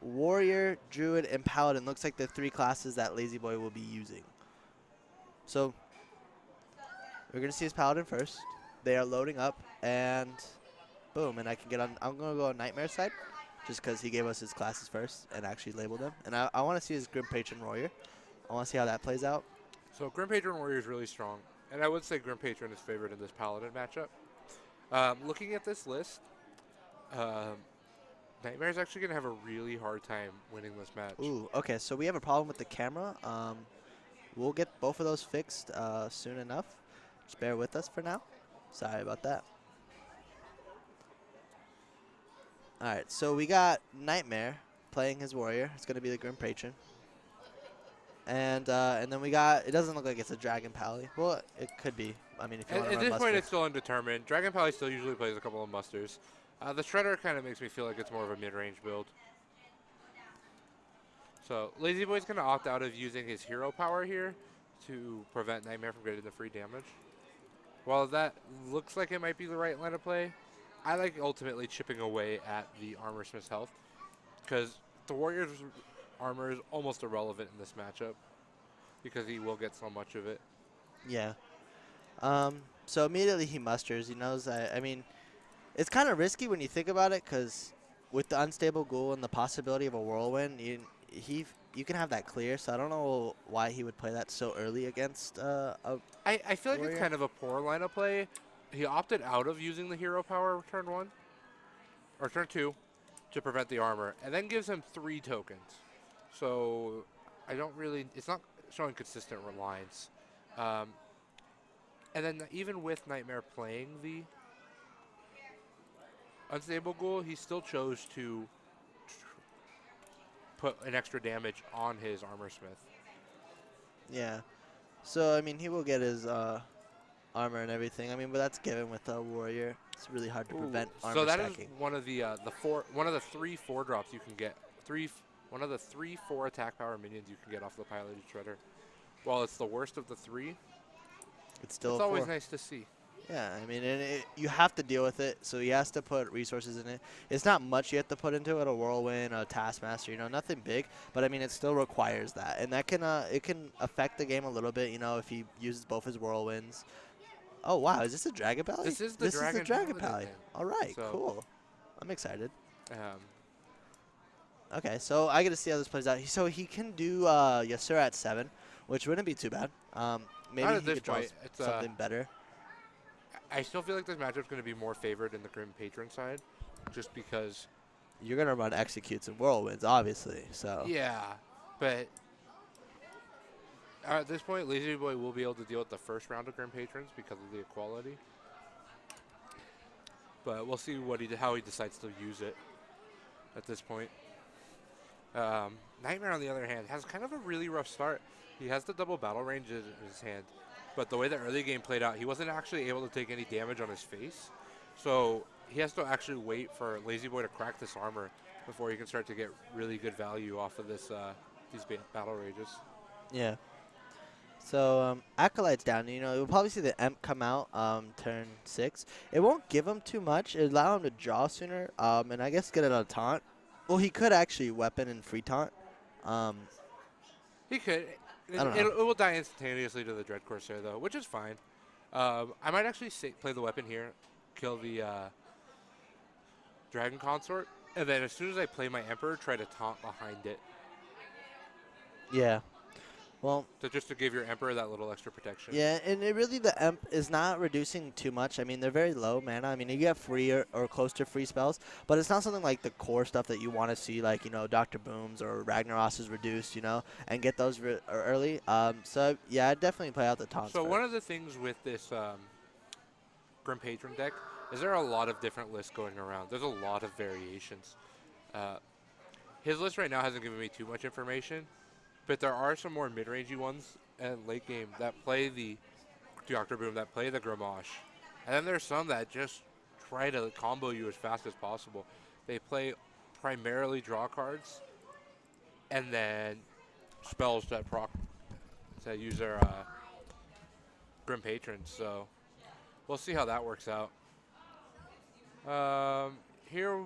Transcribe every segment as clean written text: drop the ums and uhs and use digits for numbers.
Warrior, Druid, and Paladin looks like the 3 classes that LazyBoy will be using. So we're going to see his Paladin first. They are loading up, and boom, and I can get on. I'm going to go on Knightmaare side just because he gave us his classes first and actually labeled them. And I want to see his Grim Patron Warrior. I want to see how that plays out. So Grim Patron Warrior is really strong, and I would say Grim Patron is favored in this Paladin matchup. Looking at this list, Knightmare is actually going to have a really hard time winning this match. Ooh, okay, so we have a problem with the camera. We'll get both of those fixed soon enough. Just bear with us for now. Sorry about that. All right, so we got Knightmaare playing his warrior. It's going to be the Grim Patron. And then we got, it doesn't look like it's a Dragon Pally. Well, it could be. I mean, if you want to At run this point, Muster. it's still undetermined. Dragon Pally still usually plays a couple of musters. The Shredder kind of makes me feel like it's more of a mid-range build. So LazyBoy's going to opt out of using his hero power here to prevent Knightmaare from getting the free damage. While that looks like it might be the right line of play, I like ultimately chipping away at the Armorsmith's health because the Warrior's armor is almost irrelevant in this matchup because he will get so much of it. Yeah. So immediately he musters. He knows, I mean, it's kind of risky when you think about it because with the unstable ghoul and the possibility of a whirlwind, you can have that clear. So I don't know why he would play that so early against I feel like Warrior? it's kind of a poor line of play. He opted out of using the hero power turn 1 or turn 2 to prevent the armor and then gives him 3 tokens. So I don't really, it's not showing consistent reliance. And then even with Knightmaare playing the unstable ghoul, he still chose to put an extra damage on his Armorsmith. Yeah. So, I mean, he will get his armor and everything. I mean, but that's given with a warrior. It's really hard to prevent armor so that stacking. is one of the 3 4-drops you can get. One of the 3 4 attack power minions you can get off the piloted shredder. While it's the worst of the 3, It's still it's a always 4. nice to see. Yeah, I mean, and you have to deal with it, so he has to put resources in it. It's not much you have to put into it, a whirlwind, a taskmaster, nothing big, but I mean, it still requires that, and that can it can affect the game a little bit, if he uses both his whirlwinds. Oh wow, is this a Dragon Pally? This is the Dragon Dragon Paladin Pally. then. All right, So- cool. I'm excited. Um, Okay, so I get to see how this plays out. So he can do Yasura at 7, which wouldn't be too bad. Maybe Not he at this could draw point. It's, something better. I still feel like this matchup's going to be more favored in the Grim Patron side, just because. You're gonna run executes and whirlwinds, obviously. So Yeah, but at this point, LazyBoy will be able to deal with the first round of Grim Patrons because of the equality. But we'll see how he decides to use it at this point. Knightmaare, on the other hand, has kind of a really rough start. He has the double battle range in his hand, but the way the early game played out, he wasn't actually able to take any damage on his face. So he has to actually wait for LazyBoy to crack this armor before he can start to get really good value off of this these battle rages. yeah. So Acolyte's down. You'll probably see the Emp come out turn 6. It won't give him too much. It'll allow him to draw sooner, and I guess get it on taunt. Well, he could actually weapon and free taunt. He could. I don't know. It will die instantaneously to the Dread Corsair, though, which is fine. I might actually play the weapon here, kill the Dragon Consort, and then as soon as I play my Emperor, try to taunt behind it. Yeah. Well, Just to give your Emperor that little extra protection. yeah, and really the Emp is not reducing too much. I mean, they're very low mana. I mean, you get free or close to free spells, but it's not something like the core stuff that you want to see, like, Dr. Booms or Ragnaros is reduced, and get those early. So, yeah, I'd definitely play out the taunts So first. one of the things with this Grim Patron deck is there are a lot of different lists going around. There's a lot of variations. His list right now hasn't given me too much information, but there are some more mid-rangey ones and late game that play the Dr. Boom, that play the Gramash. And then there's some that just try to combo you as fast as possible. They play primarily draw cards and then spells that use their Grim Patrons. So we'll see how that works out. Here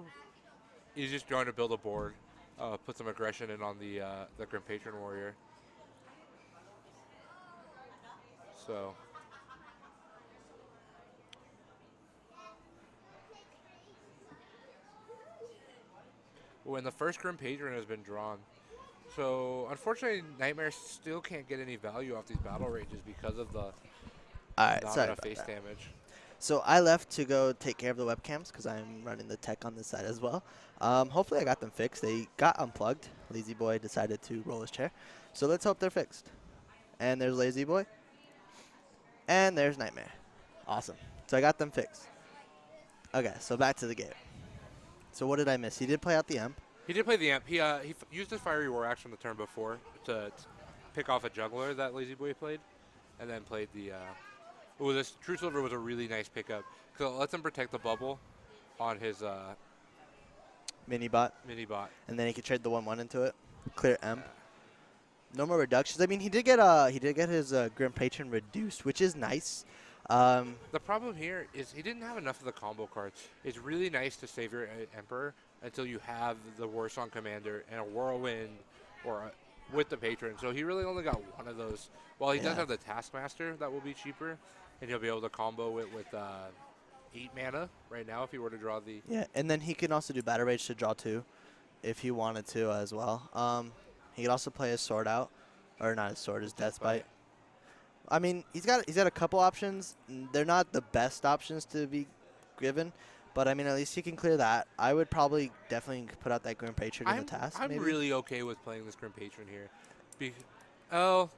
he's just trying to build a board. put some aggression in on the Grim Patron Warrior. So when the first Grim Patron has been drawn. So unfortunately, Knightmaare still can't get any value off these battle rages because of the All right, not sorry enough about face that. damage. So I left to go take care of the webcams because I'm running the tech on this side as well. Hopefully I got them fixed. They got unplugged. LazyBoy decided to roll his chair. So let's hope they're fixed. And there's LazyBoy. And there's Knightmaare. Awesome. So I got them fixed. Okay, so back to the game. So what did I miss? He did play out the Imp. He did play the Amp. He used his Fiery War action the turn before to pick off a Juggler that LazyBoy played, and then played the. Oh, this True Silver was a really nice pickup because it lets him protect the bubble on his Mini bot. mini bot. And then he could trade the 1/1 into it. Clear Imp. Yeah. No more reductions. I mean, he did get his Grim Patron reduced, which is nice. The problem here is he didn't have enough of the combo cards. It's really nice to save your Emperor until you have the Warsong Commander and a Whirlwind or with the Patron. So he really only got one of those. While he does Yeah. have the Taskmaster, that will be cheaper, and he'll be able to combo it with 8 mana right now if he were to draw the... Yeah, and then he can also do Battle Rage to draw 2 if he wanted to as well. He could also play his sword out. Or not his sword, his Death Bite. I mean, he's got a couple options. They're not the best options to be given, but I mean, at least he can clear that. I would probably definitely put out that Grim Patron in the task. I'm maybe. really okay with playing this Grim Patron here. Oh,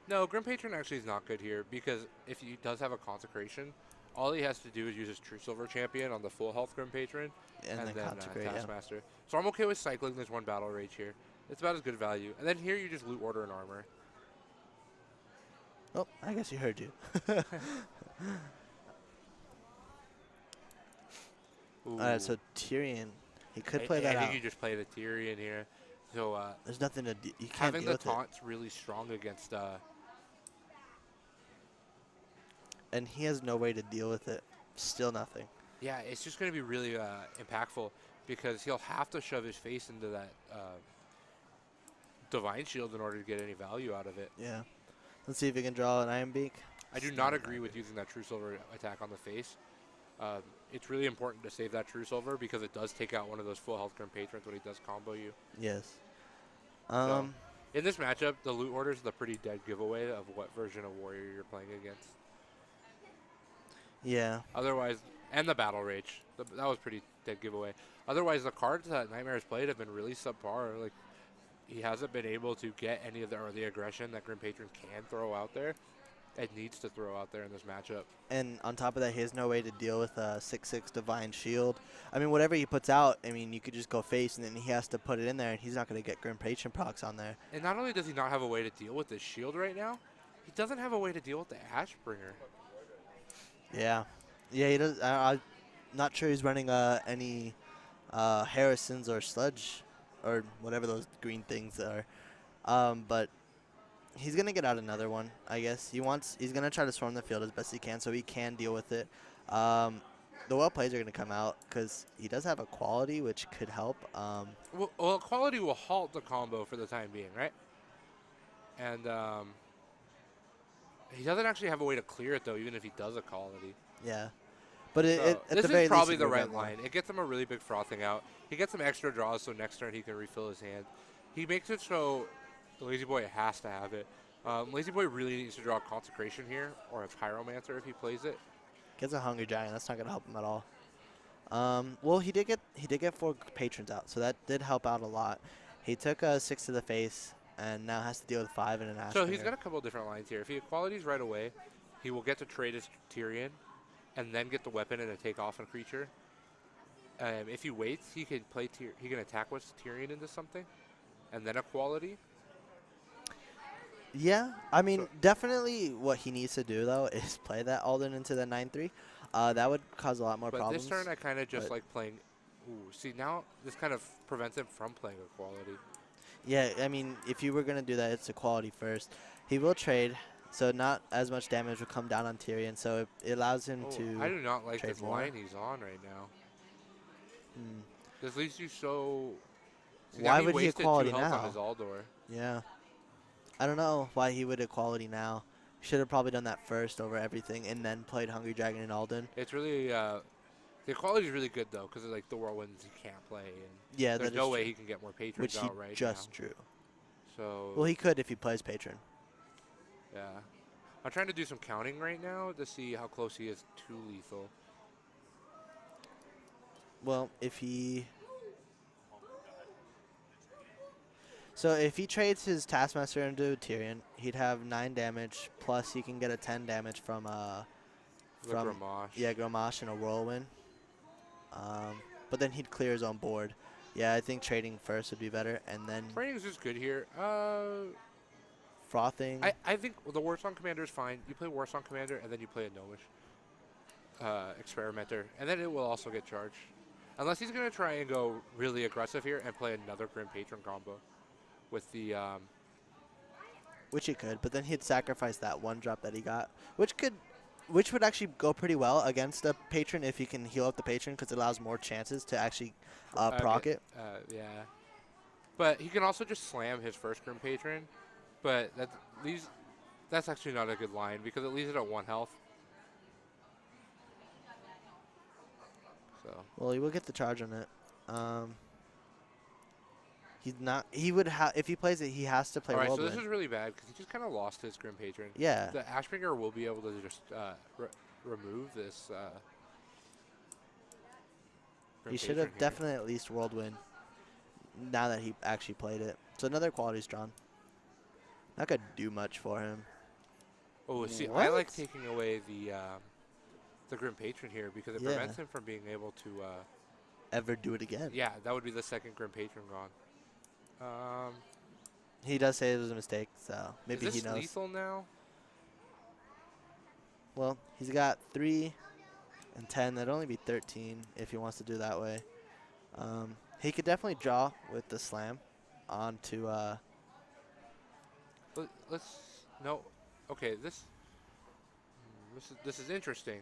no, Grim Patron actually is not good here because if he does have a Consecration, all he has to do is use his True Silver Champion on the full health Grim Patron And then Consecrate, yeah. Taskmaster. So I'm okay with cycling this one Battle Rage here. It's about as good value. And then here you just loot Order and Armor. Oh, I guess he heard you. All right, so Tyrion, he could play that I out. think you just play the Tyrion here. So There's nothing to do. You can't having deal the with it. taunt's really strong against... And he has no way to deal with it. Still nothing. yeah, it's just going to be really impactful because he'll have to shove his face into that Divine Shield in order to get any value out of it. Yeah. Let's see if he can draw an Iron Beak. I do not agree with using that True Silver attack on the face. It's really important to save that True Silver because it does take out one of those full health Grim Patrons when he does combo you. Yes. So, in this matchup, the loot order is the pretty dead giveaway of what version of Warrior you're playing against. Yeah. Otherwise, and the Battle Rage, that was pretty dead giveaway. Otherwise, the cards that Knightmare's played have been really subpar. Like, he hasn't been able to get any of the early aggression that Grim Patron can throw out there and needs to throw out there in this matchup. And on top of that, he has no way to deal with a 6/6 Divine Shield. I mean, whatever he puts out, I mean, you could just go face, and then he has to put it in there, and he's not going to get Grim Patron procs on there. And not only does he not have a way to deal with this shield right now, he doesn't have a way to deal with the Ashbringer. Yeah. Yeah, he does. I'm not sure he's running any Harrisons or Sludge or whatever those green things are. But he's going to get out another one, I guess. He's going to try to swarm the field as best he can so he can deal with it. The well plays are going to come out because he does have a quality which could help. Well, quality will halt the combo for the time being, right? And he doesn't actually have a way to clear it, though, even if he does a quality. Yeah. But at this the very is probably least, the right line. It gets him a really big frothing out. He gets some extra draws, so next turn he can refill his hand. He makes it so the LazyBoy has to have it. LazyBoy really needs to draw Consecration here, or a Pyromancer if he plays it. Gets a Hungry Giant. That's not going to help him at all. Well, he did get 4 patrons out, so that did help out a lot. He took a 6 to the face, and now has to deal with 5 in an Ash. So he's got a couple of different lines here. If he qualities right away, he will get to trade his Tyrion, and then get the weapon and a take off a creature. If he waits, he can play he can attack with Tyrion into something, and then a quality. Yeah, I mean, definitely what he needs to do, though, is play that Alden into the 9/3. That would cause a lot more problems. But this turn, I kind of just like playing... Ooh, see, now this kind of prevents him from playing a quality. Yeah, I mean, if you were going to do that, it's a quality first. He will trade, so not as much damage will come down on Tyrion, so it allows him to I do not like trade this more. line he's on right now. Mm. This leaves you so Why would he wasted 2 equality health on now? his Aldor. Yeah. I don't know why he would equality now. Should have probably done that first over everything and then played Hungry Dragon and Alden. It's really the equality is really good though, because like the whirlwinds he can't play, and Yeah, there's that no is way true. he can get more patrons Which he out right just now. drew. So Well, he could if he plays Patron. yeah, I'm trying to do some counting right now to see how close he is to lethal. Well, if he... So if he trades his Taskmaster into Tyrion, he'd have 9 damage, plus he can get a 10 damage from The Gramash. yeah, Gramash and a Whirlwind. But then he'd clear his own board. Yeah, I think trading first would be better, and then Trading is just good here. frothing. I think the Warsong Commander is fine. You play Warsong Commander, and then you play a Gnomish Experimenter, and then it will also get charged. Unless he's going to try and go really aggressive here and play another Grim Patron combo with the... Which he could, but then he'd sacrifice that 1-drop that he got, which would actually go pretty well against a Patron if he can heal up the Patron, because it allows more chances to actually proc it. yeah. But he can also just slam his first Grim Patron, but that's actually not a good line, because it leaves it at 1 health. So. Well, he will get the charge on it. He's not. He would have if he plays it. He has to play All right, so Whirlwind. this is really bad because he just kind of lost his Grim Patron. Yeah. The Ashbringer will be able to just remove this. Grim He should Patron have here. definitely at least Whirlwind. Now that he actually played it, so another quality's drawn. Not gonna do much for him. Oh, see, I What? like taking away the Grim Patron here because it Yeah. prevents him from being able to. Ever do it again? Yeah, that would be the second Grim Patron gone. He does say it was a mistake, so maybe is this he knows. lethal now? Well, he's got 3 and 10. That'd only be 13 if he wants to do it that way. He could definitely draw with the slam onto. Let's no. Okay, this is interesting.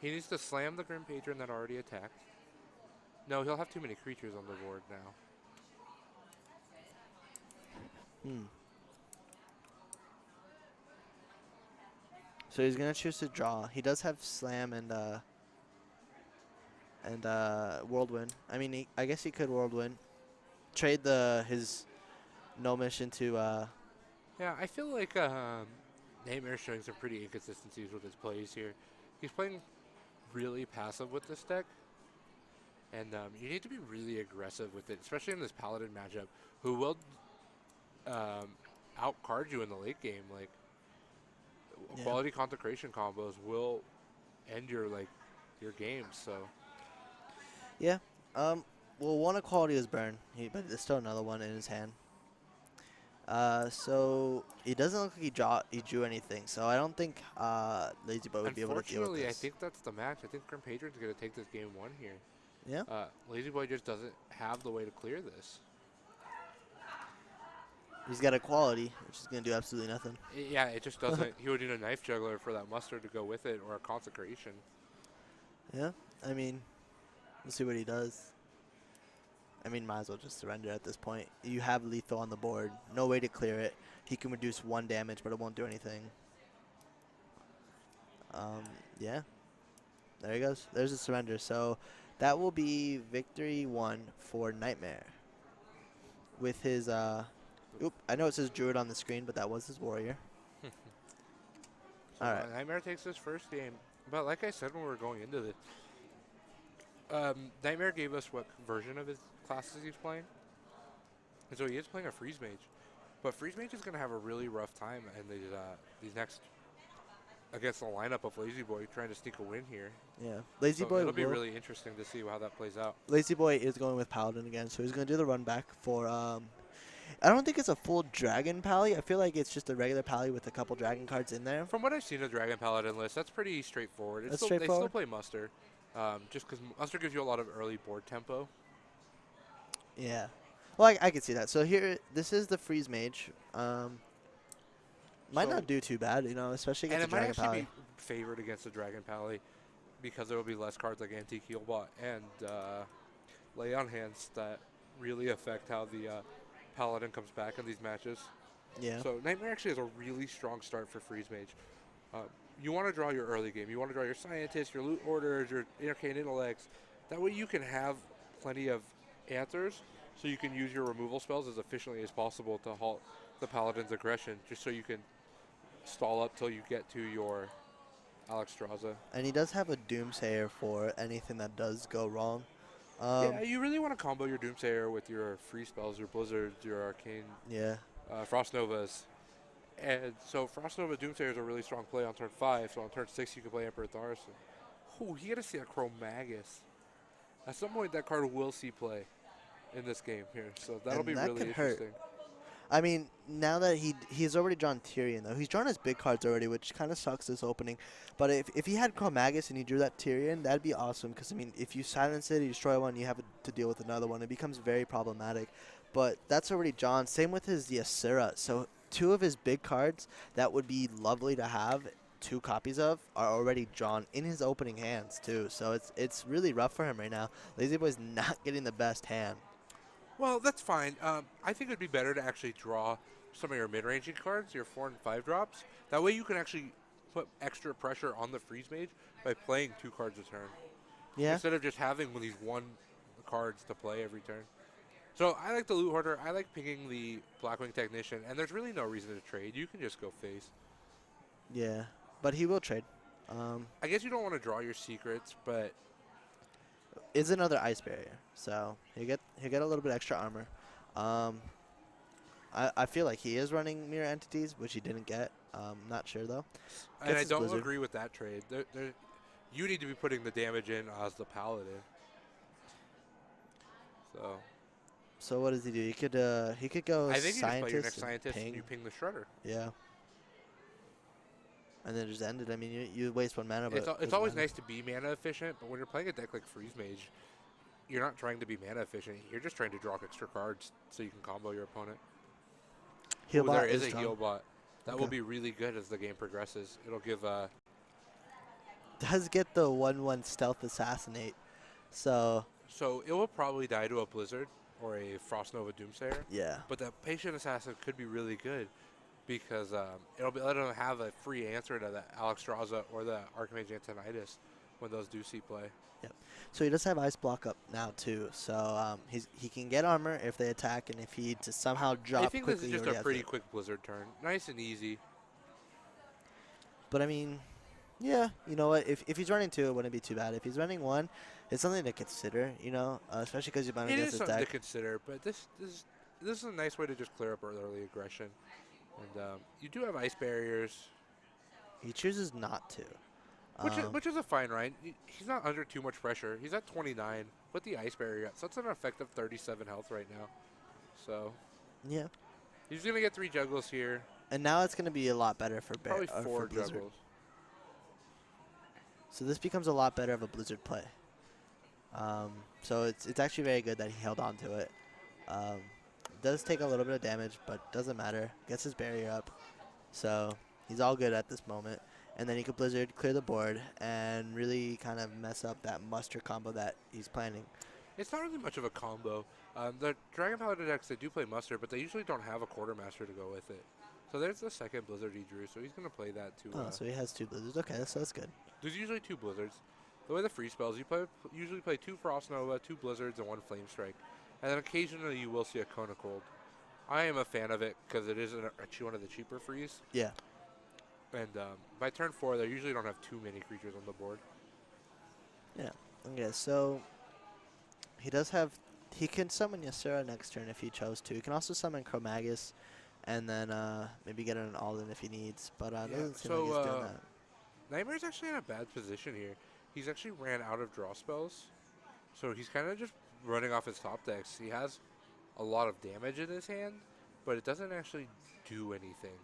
He needs to slam the Grim Patron that already attacked. No, he'll have too many creatures on the board now. So he's gonna choose to draw. He does have slam and Whirlwind. I mean, I guess he could Whirlwind. Trade his Gnomish into. Yeah, I feel like Knightmare's showing some pretty inconsistencies with his plays here. He's playing really passive with this deck, and you need to be really aggressive with it, especially in this Paladin matchup, who will outcard you in the late game. Like quality Consecration combos will end your games. So Yeah. Well, one equality is burn, but there's still another one in his hand. So it doesn't look like he drew anything. So I don't think LazyBoy would be able to deal with unfortunately, I this. think that's the match. I think Grim Patron's going to take this game 1 here. Yeah. LazyBoy just doesn't have the way to clear this. He's got equality, which is gonna do absolutely nothing. Yeah, it just doesn't. He would need a Knife Juggler for that Mustard to go with it, or a Consecration. Yeah. I mean, we'll see what he does. I mean, might as well just surrender at this point. You have lethal on the board. No way to clear it. He can reduce 1 damage, but it won't do anything. Yeah. There he goes. There's a surrender. So that will be victory 1 for Knightmaare. With his, oop, I know it says Druid on the screen, but that was his warrior. So All right. Knightmaare takes this first game. But like I said when we were going into this, Knightmaare gave us what version of his classes he's playing. And so he is playing a Freeze Mage. But Freeze Mage is going to have a really rough time in these next, against the lineup of LazyBoy trying to sneak a win here. Yeah. So LazyBoy it'll be really interesting to see how that plays out. LazyBoy is going with Paladin again, so he's going to do the run back for, I don't think it's a full Dragon Pally. I feel like it's just a regular Pally with a couple Dragon cards in there. From what I've seen of Dragon Paladin list, that's pretty straightforward. That's They straightforward? still play Muster, just because Muster gives you a lot of early board tempo. Yeah. Well, I can see that. So here, this is the Freeze Mage. Might So- not do too bad, you know, especially And against it the might Dragon actually Pally. be favored against the Dragon Pally because there will be less cards like Antique Healbot and Lay on Hands that really affect how the Paladin comes back in these matches. Yeah. So Knightmaare actually has a really strong start for Freeze Mage. Uh, you want to draw your early game. You want to draw your Scientists, your Loot Orders, your Arcane Intellects. That way you can have plenty of answers, so you can use your removal spells as efficiently as possible to halt the Paladin's aggression, just so you can stall up till you get to your Alexstrasza. And he does have a Doomsayer for anything that does go wrong. Yeah, you really want to combo your Doomsayer with your free spells, your Blizzards, your Arcane Yeah. Frost Novas. And so Frost Nova Doomsayer is a really strong play on turn 5, so on turn 6 you can play Emperor Tharson. Oh, you got to see a Chromagus. At some point that card will see play in this game here, so that'll And be that really could hurt. interesting. I mean, now that he's already drawn Tyrion, though. He's drawn his big cards already, which kind of sucks this opening. But if he had Chromagus and he drew that Tyrion, that'd be awesome. Because, I mean, if you silence it, you destroy one, you have to deal with another one. It becomes very problematic. But that's already drawn. Same with his Ysera. So 2 of his big cards that would be lovely to have 2 copies of are already drawn in his opening hands, too. So it's really rough for him right now. LazyBoy's not getting the best hand. Well, that's fine. I think it would be better to actually draw some of your mid-ranging cards, your 4 and 5 drops. That way you can actually put extra pressure on the Freeze Mage by playing 2 cards a turn. Yeah. Instead of just having these 1 cards to play every turn. So I like the Loot Hoarder. I like picking the Blackwing Technician. And there's really no reason to trade. You can just go face. Yeah. But he will trade. I guess you don't want to draw your secrets, but Is another ice barrier, so he'll get a little bit extra armor. I feel like he is running mirror entities, which he didn't get. Not sure though. and I his don't Blizzard. agree with that trade. You need to be putting the damage in as the Paladin. So So what does he do? He could go I think you just play your next and Scientist ping. and you ping the Shredder. Yeah. And then just end it. I mean, you waste 1 mana, but It's doesn't always matter. nice to be mana efficient, but when you're playing a deck like Freeze Mage, you're not trying to be mana efficient. You're just trying to draw extra cards so you can combo your opponent. Heal Ooh, bot there is a strong. heal bot. That will Okay. be really good as the game progresses. It'll give Does get the 1/1 stealth assassinate. So so it will probably die to a Blizzard or a Frost Nova Doomsayer, yeah. but the Patient Assassin could be really good because it'll let them have a free answer to the Alexstrasza or the Archmage Antonidas when those do see play. So he does have ice block up now too. So he can get armor if they attack, and if he to somehow drop I think this quickly, is he just already a has pretty it. quick Blizzard turn. Nice and easy. But I mean, yeah, you know what? If he's running 2, it wouldn't be too bad. If he's running 1, it's something to consider. You know, especially because you're playing It against is his something to deck. consider, but this is a nice way to just clear up early aggression. And you do have ice barriers, He chooses not to. which is a fine ride. He's not under too much pressure. He's at 29 with the ice barrier, so that's an effective 37 health right now. So Yeah. he's gonna get 3 juggles here, And now it's going to be a lot better for probably for 4 Blizzard. juggles. So this becomes a lot better of a Blizzard play. So it's actually very good that he held on to it. Does take a little bit of damage, but doesn't matter. Gets his barrier up. So he's all good at this moment. And then he could Blizzard, clear the board, and really kind of mess up that muster combo that he's planning. It's not really much of a combo. The Dragon Paladin decks, they do play Muster, but they usually don't have a Quartermaster to go with it. So there's the second Blizzard he drew, so he's going to play that too. Oh, so he has 2 Blizzards. Okay, so that's good. There's usually 2 Blizzards. The way the free spells, you usually play 2 Frost Nova, 2 Blizzards, and 1 Flame Strike. And then occasionally you will see a Cone of Cold. I am a fan of it because it is one of the cheaper frees. Yeah. And by turn 4, they usually don't have too many creatures on the board. Yeah. Okay, so he does have... He can summon Ysera next turn if he chose to. He can also summon Chromagus and then maybe get an Alden if he needs. But it doesn't seem like he's doing that. Knightmare's actually in a bad position here. He's actually ran out of draw spells. So he's kind of just running off his top decks. He has a lot of damage in his hand, but it doesn't actually do anything.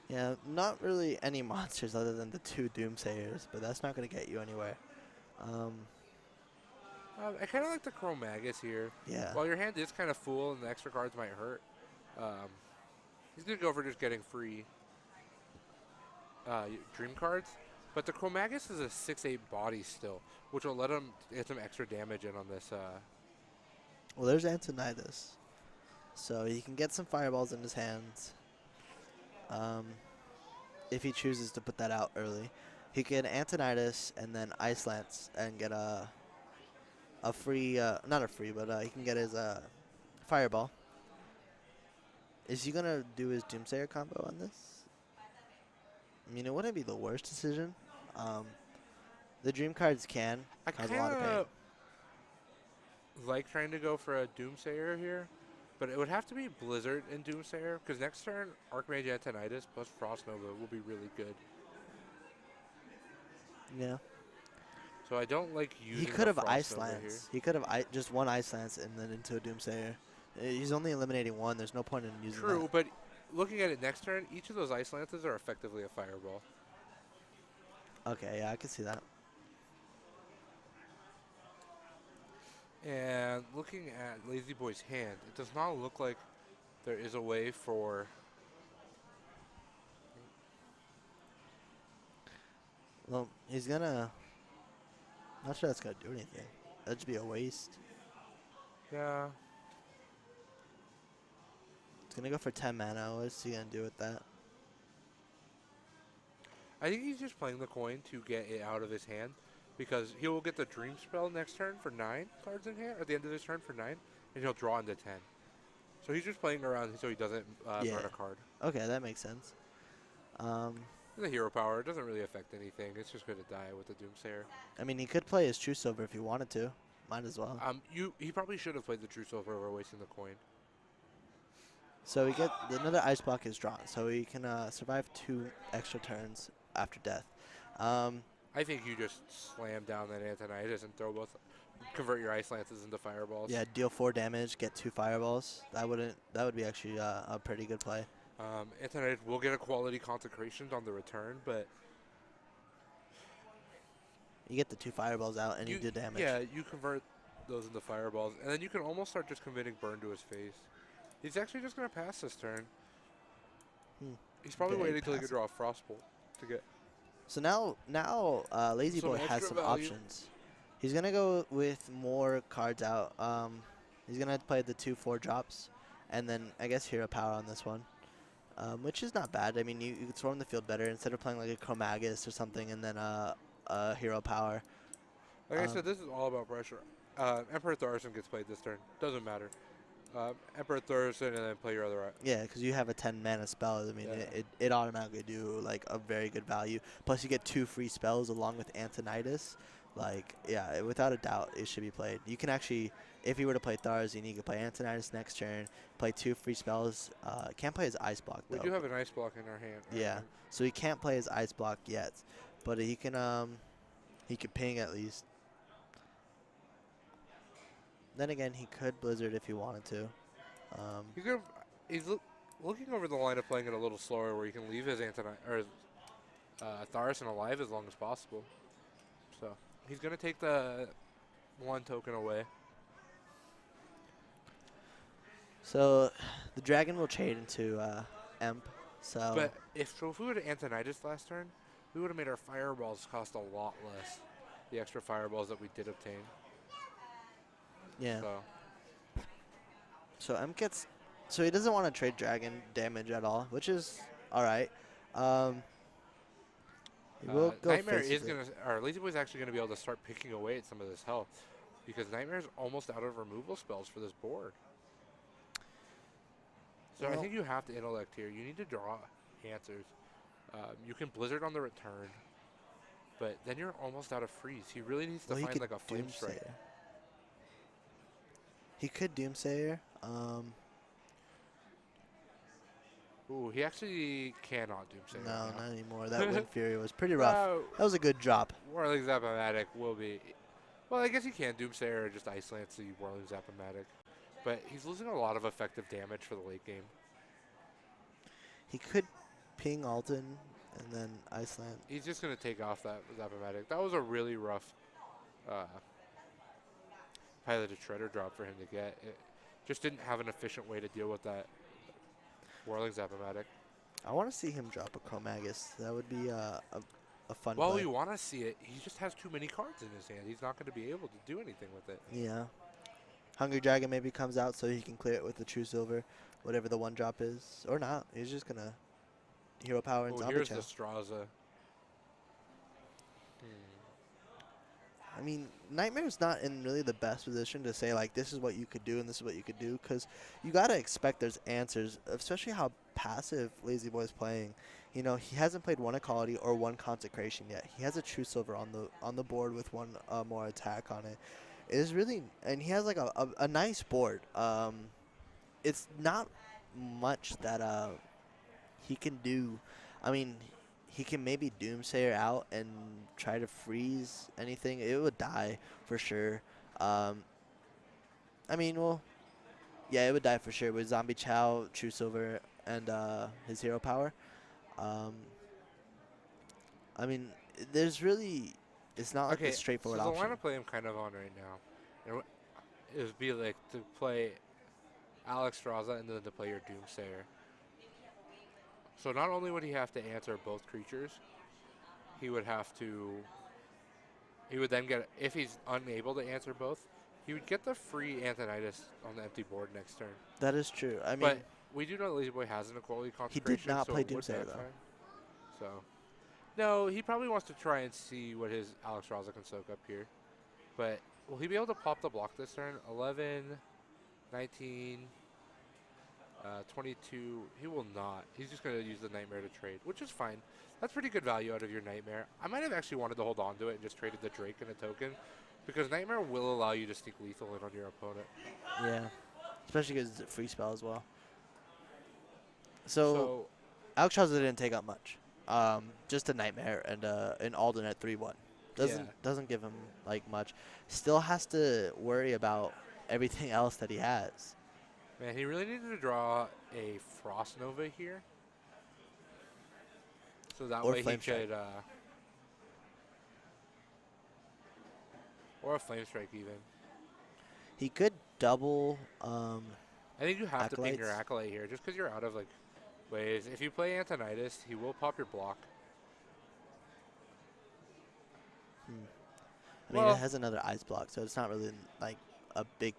Yeah, not really any monsters other than the 2 Doomsayers, but that's not going to get you anywhere. I kind of like the Chromagus here. Yeah. While your hand is kind of full and the extra cards might hurt, he's going to go for just getting free dream cards. But the Chromagus is a 6/8 body still, which will let him get some extra damage in on this Well, there's Antonidas. So he can get some fireballs in his hands. If he chooses to put that out early. He can Antonidas and then Ice Lance and get a free, not a free, but he can get his fireball. Is he going to do his Doomsayer combo on this? I mean, it wouldn't be the worst decision. The dream cards can I cause a lot of pain. kind of like trying to go for a Doomsayer here, but it would have to be Blizzard and Doomsayer, because next turn, Archmage Antonidas plus Frost Nova will be really good. Yeah. So I don't like using He could have Frost Ice Nova here. Lance. He could have just one Ice Lance and then into a Doomsayer. He's only eliminating one. There's no point in using True, that. but looking at it next turn, each of those Ice Lances are effectively a Fireball. Okay, yeah, I can see that. And looking at LazyBoy's hand, it does not look like there is a way for... Well, he's gonna... Not sure that's gonna do anything. That'd just be a waste. Yeah. It's gonna go for 10 mana. What's he gonna do with that? I think he's just playing the coin to get it out of his hand, because he will get the Dream Spell next turn for 9 cards in hand, at the end of his turn for 9, and he'll draw into 10. So he's just playing around so he doesn't burn a card. Okay, that makes sense. The hero power doesn't really affect anything. It's just going to die with the Doomsayer. I mean, he could play his True Silver if he wanted to. Might as well. He probably should have played the True Silver over wasting the coin. So we get another Ice Block is drawn, so he can survive 2 extra turns after death. I think you just slam down that Antonidas and convert your Ice Lances into Fireballs. Yeah, deal 4 damage, get 2 fireballs. That would be actually a pretty good play. Antonidas will get a quality Consecration on the return, but you get the 2 fireballs out and you do damage. Yeah, you convert those into Fireballs, and then you can almost start just committing burn to his face. He's actually just going to pass this turn. He's probably waiting until he can draw a Frostbolt to get. So now LazyBoy has some options. He's gonna go with more cards out. He's gonna play the 2/4 drops, and then I guess Hero Power on this one, which is not bad. I mean, you can storm the field better instead of playing like a Chromagus or something, and then a Hero Power. Like I said, this is all about pressure. Emperor Thaurissan gets played this turn. Doesn't matter. Emperor Thaurissan and then play your other. Yeah, because you have a 10 mana spell. I mean, it automatically do like a very good value. Plus, you get 2 free spells along with Antonidas. Like, yeah, without a doubt, it should be played. You can actually, if you were to play Thaurissan, you can play Antonidas next turn, play 2 free spells. Can't play his Ice Block though. We do have an Ice Block in our hand. Yeah, so he can't play his Ice Block yet, but he can ping at least. Then again, he could Blizzard if he wanted to. He's looking over the line of playing it a little slower, where he can leave his Thaurissan alive as long as possible. So he's going to take the 1 token away. So the dragon will trade into Emp. But if we would have Antonidas last turn, we would have made our fireballs cost a lot less. The extra fireballs that we did obtain. Yeah. So Emp gets. So he doesn't want to trade dragon damage at all, which is all right. We'll go Knightmaare is going to, or LazyBoy's actually going to be able to start picking away at some of this health, because Knightmare's almost out of removal spells for this board. So I think you have to intellect here. You need to draw answers. You can Blizzard on the return, but then you're almost out of freeze. He really needs to find like a Flame Strike. He could Doomsayer. Ooh, he actually cannot Doomsayer. No, not anymore. That Wind Fury was pretty rough. That was a good drop. Whirling Zap-O-Matic will be. Well, I guess he can Doomsayer or just Ice Lance the Whirling Zap-O-Matic. But he's losing a lot of effective damage for the late game. He could ping Alton and then Ice Lance. He's just going to take off that Zap-O-Matic. That was a really rough Piloted Shredder drop for him to get. It just didn't have an efficient way to deal with that Whirling Zap-O-Matic. I want to see him drop a Chromagus. That would be a fun Well, play. we want to see it. He just has too many cards in his hand. He's not going to be able to do anything with it. Yeah. Hungry Dragon maybe comes out so he can clear it with the True Silver, whatever the one drop is, or not. He's just gonna hero power and Oh, zombie here's the chow. Straza. I mean, Nightmare's not in really the best position to say, like, this is what you could do and this is what you could do, because you got to expect there's answers, especially how passive LazyBoy's playing. You know, he hasn't played one Equality or one Consecration yet. He has a True Silver on the board with one more attack on it. It is really, and he has, like, a nice board. It's not much that he can do. I mean, he can maybe Doomsayer out and try to freeze anything. It would die for sure. I mean, well, yeah, it would die for sure with Zombie Chow, True Silver, and his hero power. Um, I mean, there's really, it's not like Okay, a straightforward so the option. lineup play I'm kind of on right now, it would be like to play Alex Straza and then to play your Doomsayer. So not only would he have to answer both creatures, he would have to. He would then get, if he's unable to answer both, he would get the free Antonitis on the empty board next turn. That is true. I mean, But we do know LazyBoy has an Equality he Consecration. did not so play it would Doomsayer, though. backfire. So, no, he probably wants to try and see what his Alex Raza can soak up here. But will he be able to pop the block this turn? 11, 19, 22. He will not. He's just going to use the Knightmaare to trade, which is fine. That's pretty good value out of your Knightmaare. I might have actually wanted to hold on to it and just traded the Drake and a token, because Knightmaare will allow you to sneak lethal in on your opponent. Yeah, especially because it's a free spell as well. So Alex Chauza didn't take up much. Just a Knightmaare and an Alden at 3/1. Doesn't give him like much. Still has to worry about everything else that he has. Man, he really needed to draw a Frost Nova here. So that Or way he Flame Strike. could, or a Flame Strike even. He could double. I think you have to ping your Acolytes. Acolyte here, just because you're out of like ways. If you play Antonitis, he will pop your block. I mean, it has another ice block, so it's not really like a big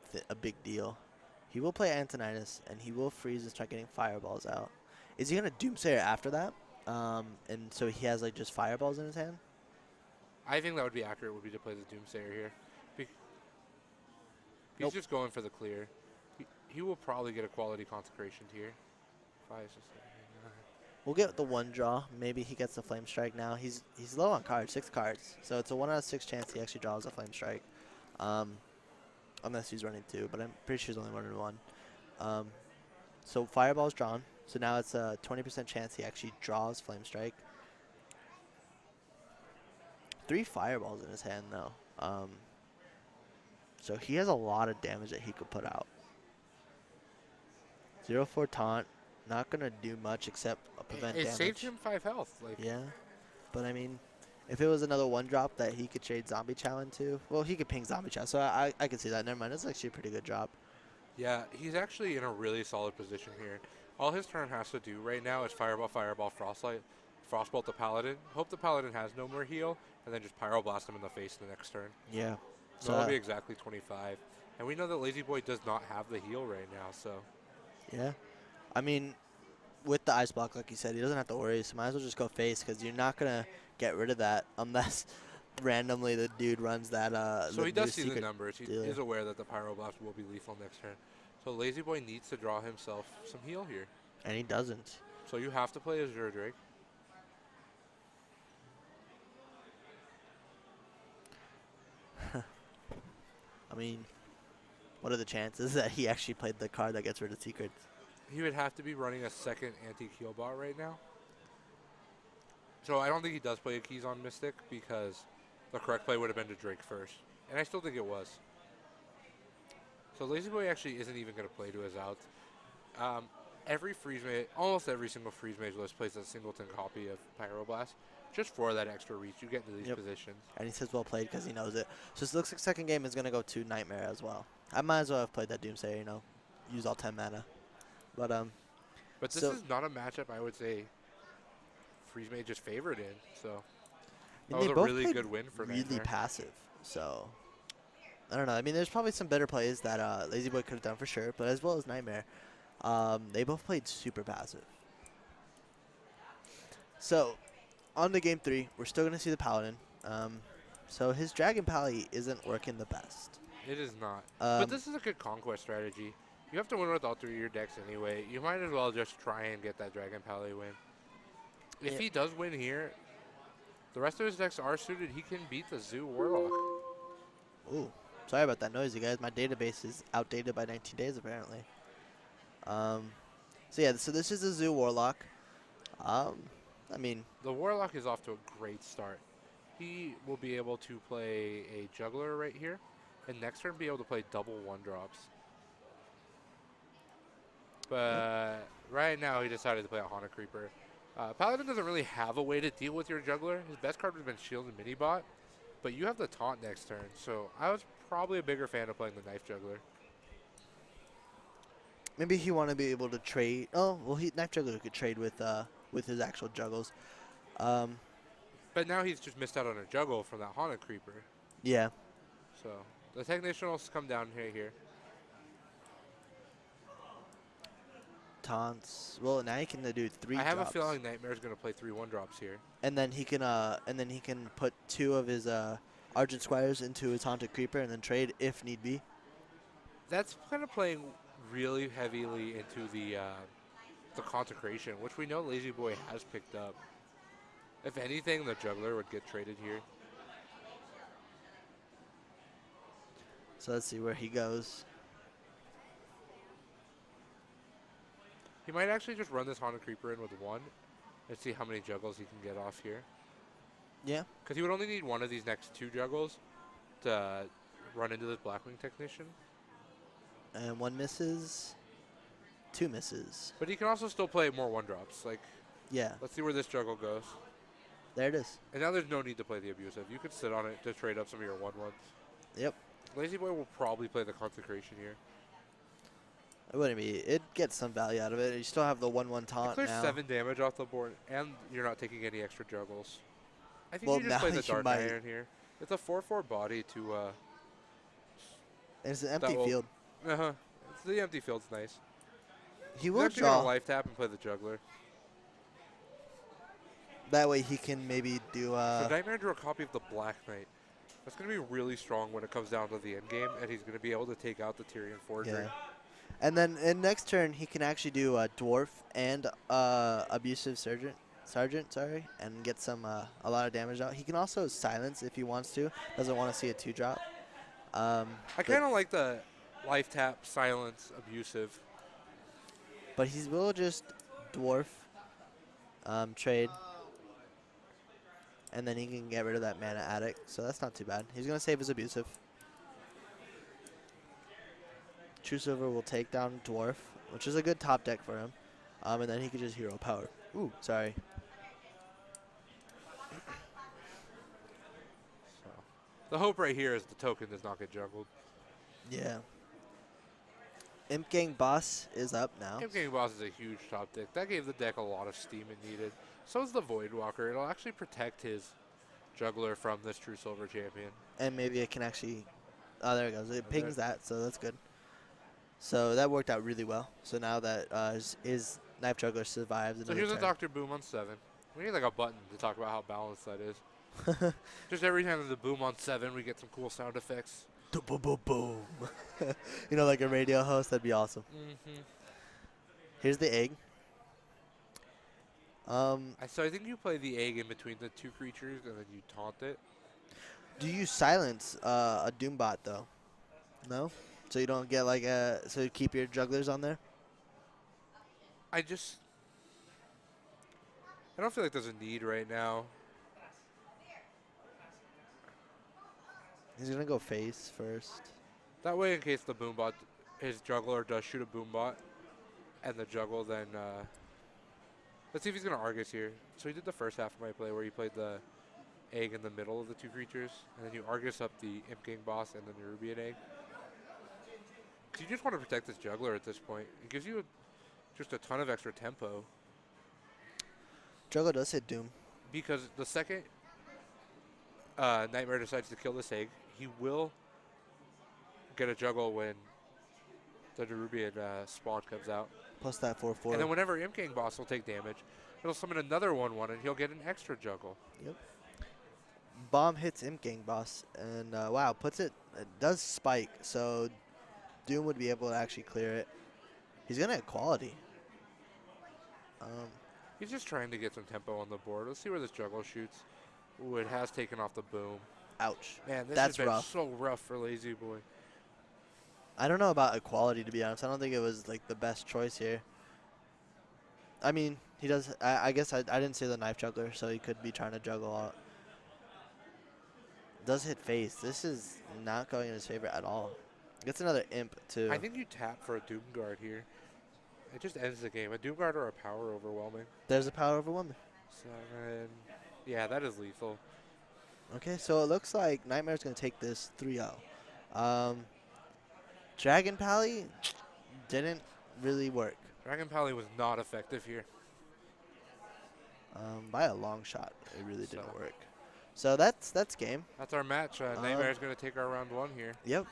deal. He will play Antonitis, and he will freeze and start getting fireballs out. Is he gonna Doomsayer after that? And so he has like just fireballs in his hand. I think that would be accurate. Would be to play the Doomsayer here. He's Nope. just going for the clear. He will probably get a quality consecration here. 5, 6, 7, 8, 9. We'll get the one draw. Maybe he gets the Flame Strike now. He's low on cards, 6 cards. So it's a 1 out of 6 chance he actually draws a Flame Strike. Unless he's running 2, but I'm pretty sure he's only running 1. So Fireball's drawn. So now it's a 20% chance he actually draws Flame Strike. 3 Fireballs in his hand, though. So he has a lot of damage that he could put out. 0-4 taunt. Not going to do much except prevent It damage. saved him 5 health. Like, Yeah. But, I mean, if it was another 1-drop that he could trade Zombie Chow into, well, he could ping Zombie Chow. So I could see that. Never mind. That's actually a pretty good drop. yeah, he's actually in a really solid position here. All his turn has to do right now is Fireball, Fireball, Frostlight, Frostbolt the Paladin. Hope the Paladin has no more heal, and then just Pyroblast him in the face the next turn. Yeah. So that'll be exactly 25. And we know that LazyBoy does not have the heal right now, so. Yeah. I mean, with the ice block, like you said, he doesn't have to worry. So might as well just go face, because you're not going to get rid of that unless randomly the dude runs that. So he does see the secret numbers. He dealer. is aware that the Pyroblast will be lethal next turn. So LazyBoy needs to draw himself some heal here. And he doesn't. So you have to play Azure Drake. I mean, what are the chances that he actually played the card that gets rid of secrets? He would have to be running a second anti-heal bot right now. So I don't think he does play a Keys on Mystic, because the correct play would have been to Drake first. And I still think it was. So LazyBoy actually isn't even going to play to his outs. Every freeze mage, almost every single freeze mage list plays a singleton copy of Pyroblast, just for that extra reach. You get into these positions. And he says well played because he knows it. So it looks like second game is going to go to Knightmaare as well. I might as well have played that Doomsayer, you know, use all 10 mana. But this so is not a matchup I would say freeze mage is favored in. So I that mean, was they a both really played good win for really Knightmaare. passive. So I don't know. I mean, there's probably some better plays that LazyBoy could have done for sure, but as well as Knightmaare, they both played super passive. So, on to game 3, we're still going to see the Paladin. So his Dragon Pally isn't working the best. It is not. But Um, this is a good conquest strategy. You have to win with all 3 of your decks anyway. You might as well just try and get that Dragon Pally win. If Yep. he does win here, the rest of his decks are suited. He can beat the Zoo Warlock. ooh, sorry about that noise, you guys. My database is outdated by 19 days, apparently. So yeah, so this is a Zoo Warlock. I mean, The Warlock is off to a great start. He will be able to play a Juggler right here, and next turn be able to play double 1-drops. But right now he decided to play a Haunted Creeper. Paladin doesn't really have a way to deal with your Juggler. His best card would have been Shield and Minibot, but you have the Taunt next turn, so I was probably a bigger fan of playing the Knife Juggler. maybe he want to be able to trade. Oh, well, Knife Juggler could trade with his actual juggles. But now he's just missed out on a Juggle from that Haunted Creeper. Yeah. So the Technician will come down here. Taunts. Well, now he can do 3 I have drops. a feeling Knightmare's going to play 3 1-drops here. And then he can put 2 of his Argent Squires into his Haunted Creeper and then trade if need be. That's kind of playing really heavily into the Consecration, which we know LazyBoy has picked up. If anything, the Juggler would get traded here. So let's see where he goes. He might actually just run this Haunted Creeper in with 1 and see how many Juggles he can get off here. Yeah. Because he would only need 1 of these next 2 Juggles to run into this Blackwing Technician. And 1 misses. 2 misses. But he can also still play more 1-drops. Like, Yeah. let's see where this Juggle goes. There it is. And now there's no need to play the Abusive. You could sit on it to trade up some of your 1/1s. Yep. LazyBoy will probably play the Consecration here. It wouldn't be. It gets some value out of it. You still have the 1/1 It taunt clears now. 7 damage off the board, and you're not taking any extra Juggles. I think Well, you just now play the you Dark might. Iron here. It's a 4/4 body to And it's an empty will- field. It's the empty field's nice. He He's will actually gonna draw. life tap and play the Juggler. That way he can maybe do. So Knightmare drew a copy of the Black Knight. That's gonna be really strong when it comes down to the end game, and he's gonna be able to take out the Tyrian Forgery. Yeah. And then in next turn he can actually do a Dwarf and Abusive Sergeant, sorry, and get some a lot of damage out. He can also silence if he wants to. Doesn't want to see a 2-drop. I kind of like the life tap, silence, Abusive. But he will just Dwarf trade. And then he can get rid of that Mana Addict. So that's not too bad. He's going to save his Abusive. True Silver will take down Dwarf, which is a good top deck for him. And then he can just Hero Power. Ooh, sorry. So the hope right here is the token does not get juggled. Yeah. Imp Gang Boss is up now. Imp Gang Boss is a huge top deck. That gave the deck a lot of steam it needed. So is the Voidwalker. It'll actually protect his Juggler from this True Silver champion. And maybe it can actually... Oh, there it goes. It pings that, so that's good. So that worked out really well. So now that his Knife Juggler survives. So here's a Dr. Boom on 7. We need like a button to talk about how balanced that is. Just every time there's a boom on 7, we get some cool sound effects. Boom, boom, boom. You know, like a radio host. That'd be awesome. Here's the egg. So I think you play the egg in between the 2 creatures and then you taunt it. Do you silence a Doombot though? No. So you don't get like a. So you keep your jugglers on there. I don't feel like there's a need right now. He's gonna go face first. That way, in case the Boombot, his Juggler does shoot a Boombot, and the Juggle then, let's see if he's going to Argus here. So he did the first half of my play where he played the egg in the middle of the 2 creatures, and then you Argus up the Imp Gang Boss and then the Rubian egg. Because you just want to protect this Juggler at this point. It gives you just a ton of extra tempo. Juggler does hit Doom. Because the second Knightmare decides to kill this egg, he will get a juggle when the Nerubian spawn comes out. Plus that 4/4. And then whenever Imp King boss will take damage, it'll summon another 1/1 and he'll get an extra juggle. Yep. Bomb hits Imp Gang boss, and wow, it does spike, so Doom would be able to actually clear it. He's gonna have quality. He's just trying to get some tempo on the board. Let's see where this juggle shoots. Ooh, it has taken off the boom. Ouch. Man, this That's has been rough. so rough for LazyBoy. I don't know about equality, to be honest. I don't think it was like the best choice here. I mean, he does. I guess I didn't say the knife juggler, so he could be trying to juggle out. Does hit face. This is not going in his favor at all. Gets another imp too. I think you tap for a Doom Guard here. It just ends the game. A Doom Guard or a Power Overwhelming. There's a power overwhelming. 7. Yeah, that is lethal. Okay, so it looks like Knightmare's going to take this 3-0. Dragon Pally didn't really work. Dragon Pally was not effective here. By a long shot, it really didn't So- work. So that's game. That's our match. Knightmare's going to take our round 1 here. Yep.